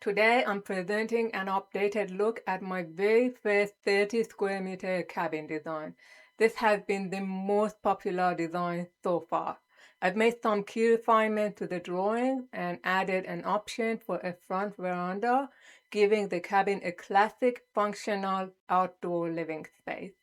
Today I'm presenting an updated look at my very first 30 square meter cabin design. This has been the most popular design so far. I've made some key refinements to the drawing and added an option for a front veranda, giving the cabin a classic functional outdoor living space.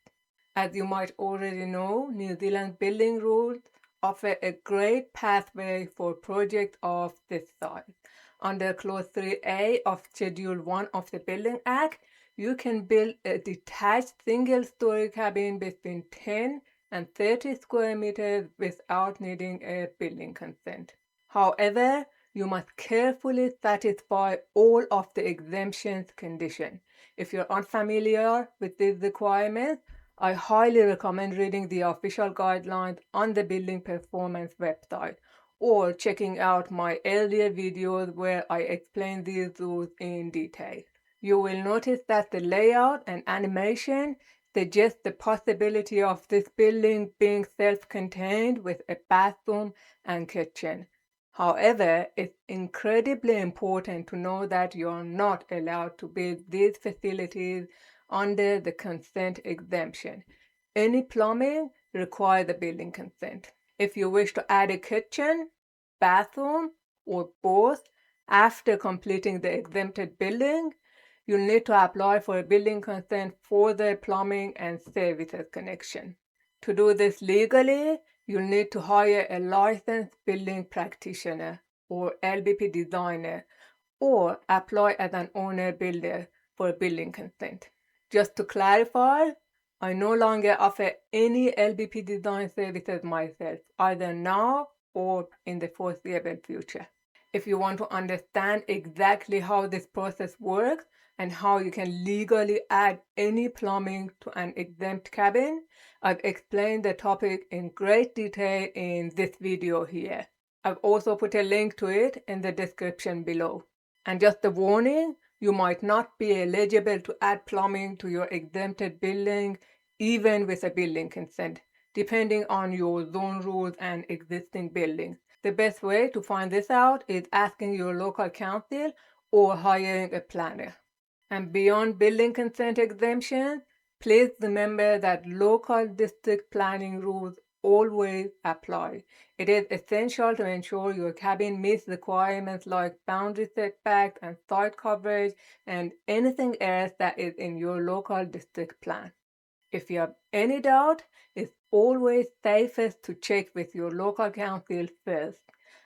As you might already know, New Zealand building rules offer a great pathway for projects of this size. Under Clause 3A of Schedule 1 of the Building Act, you can build a detached single-story cabin between 10 and 30 square meters without needing a building consent. However, you must carefully satisfy all of the exemptions conditions. If you're unfamiliar with these requirements, I highly recommend reading the official guidelines on the Building Performance website or checking out my earlier videos where I explain these rules in detail. You will notice that the layout and animation suggest the possibility of this building being self-contained with a bathroom and kitchen. However, it's incredibly important to know that you are not allowed to build these facilities under the consent exemption. Any plumbing requires a building consent. If you wish to add a kitchen, bathroom, or both after completing the exempted building, you'll need to apply for a building consent for the plumbing and services connection. To do this legally, you'll need to hire a licensed building practitioner or LBP designer or apply as an owner builder for a building consent. Just to clarify, I no longer offer any LBP design services myself, either now or in the foreseeable future. If you want to understand exactly how this process works and how you can legally add any plumbing to an exempt cabin, I've explained the topic in great detail in this video here. I've also put a link to it in the description below. And just a warning, you might not be eligible to add plumbing to your exempted building even with a building consent, depending on your zone rules and existing buildings. The best way to find this out is asking your local council or hiring a planner. And beyond building consent exemptions, please remember that local district planning rules always apply. It is essential to ensure your cabin meets requirements like boundary setbacks and site coverage and anything else that is in your local district plan. If you have any doubt, it's always safest to check with your local council first.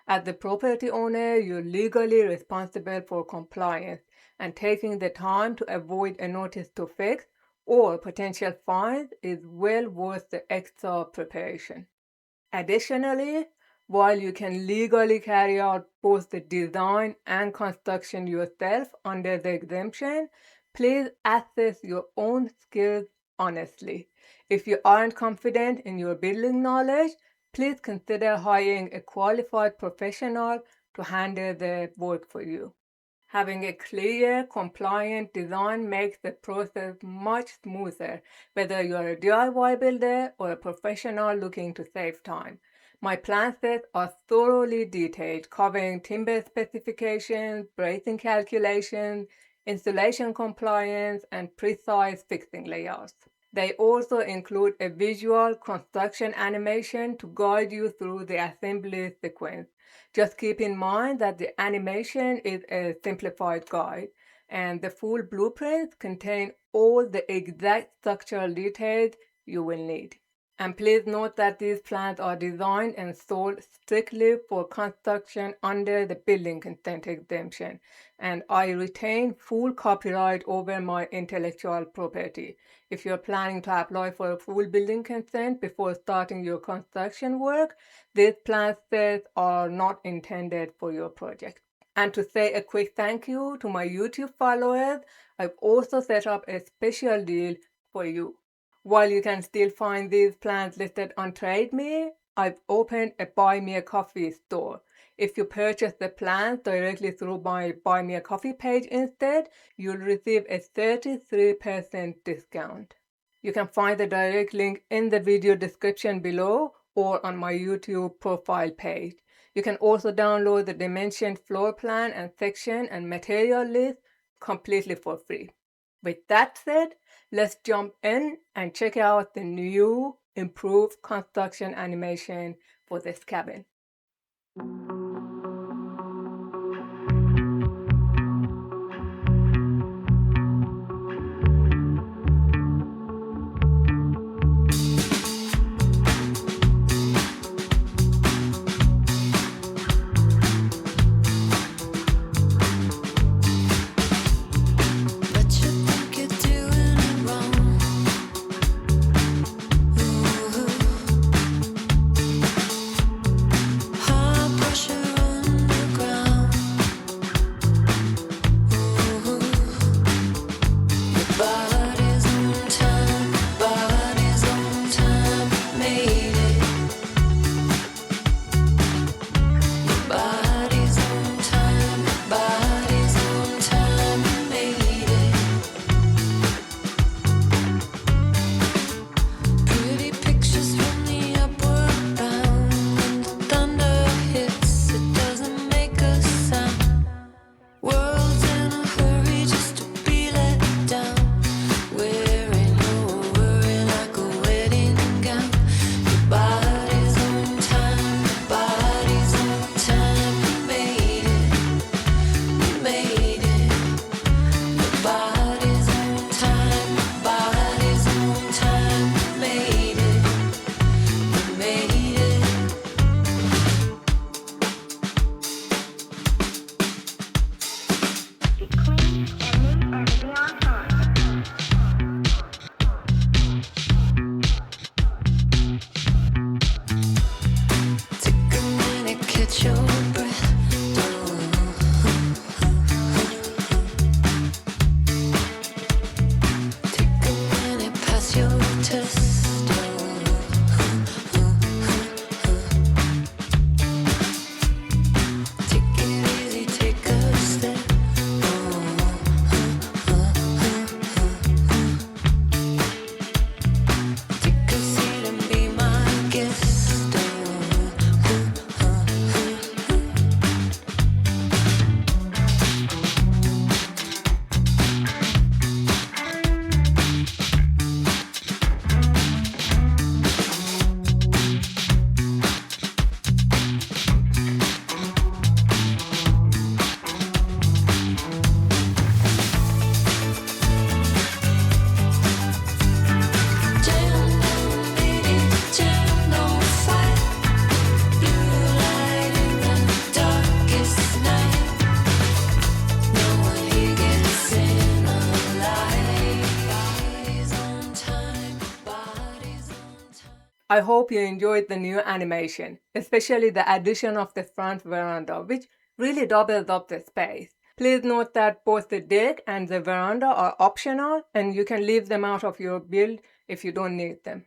As the property owner, you're legally responsible for compliance, and taking the time to avoid a notice to fix or potential fines is well worth the extra preparation. Additionally, while you can legally carry out both the design and construction yourself under the exemption, please assess your own skills honestly. If you aren't confident in your building knowledge, please consider hiring a qualified professional to handle the work for you. Having a clear, compliant design makes the process much smoother, whether you're a DIY builder or a professional looking to save time. My plan sets are thoroughly detailed, covering timber specifications, bracing calculations, installation compliance, and precise fixing layouts. They also include a visual construction animation to guide you through the assembly sequence. Just keep in mind that the animation is a simplified guide, and the full blueprints contain all the exact structural details you will need. And please note that these plans are designed and sold strictly for construction under the building consent exemption, and I retain full copyright over my intellectual property. If you're planning to apply for a full building consent before starting your construction work, these plan sets are not intended for your project. And to say a quick thank you to my YouTube followers, I've also set up a special deal for you. While you can still find these plans listed on TradeMe, I've opened a Buy Me a Coffee store. If you purchase the plans directly through my Buy Me a Coffee page instead, you'll receive a 33% discount. You can find the direct link in the video description below or on my YouTube profile page. You can also download the dimensioned floor plan and section and material list completely for free. With that said, let's jump in and check out the new improved construction animation for this cabin. I hope you enjoyed the new animation, especially the addition of the front veranda, which really doubles up the space. Please note that both the deck and the veranda are optional and you can leave them out of your build if you don't need them.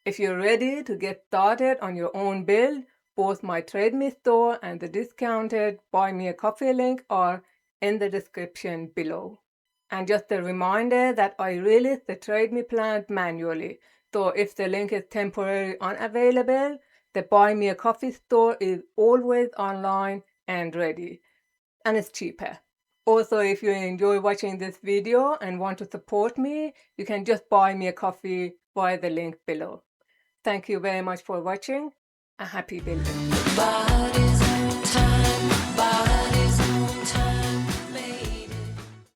If you're ready to get started on your own build, both my TradeMe store and the discounted Buy Me a Coffee link are in the description below. And just a reminder that I release the TradeMe plans manually, so if the link is temporarily unavailable, the Buy Me a Coffee store is always online and ready, and it's cheaper. Also, if you enjoy watching this video and want to support me, you can just buy me a coffee via the link below. Thank you very much for watching, and happy building.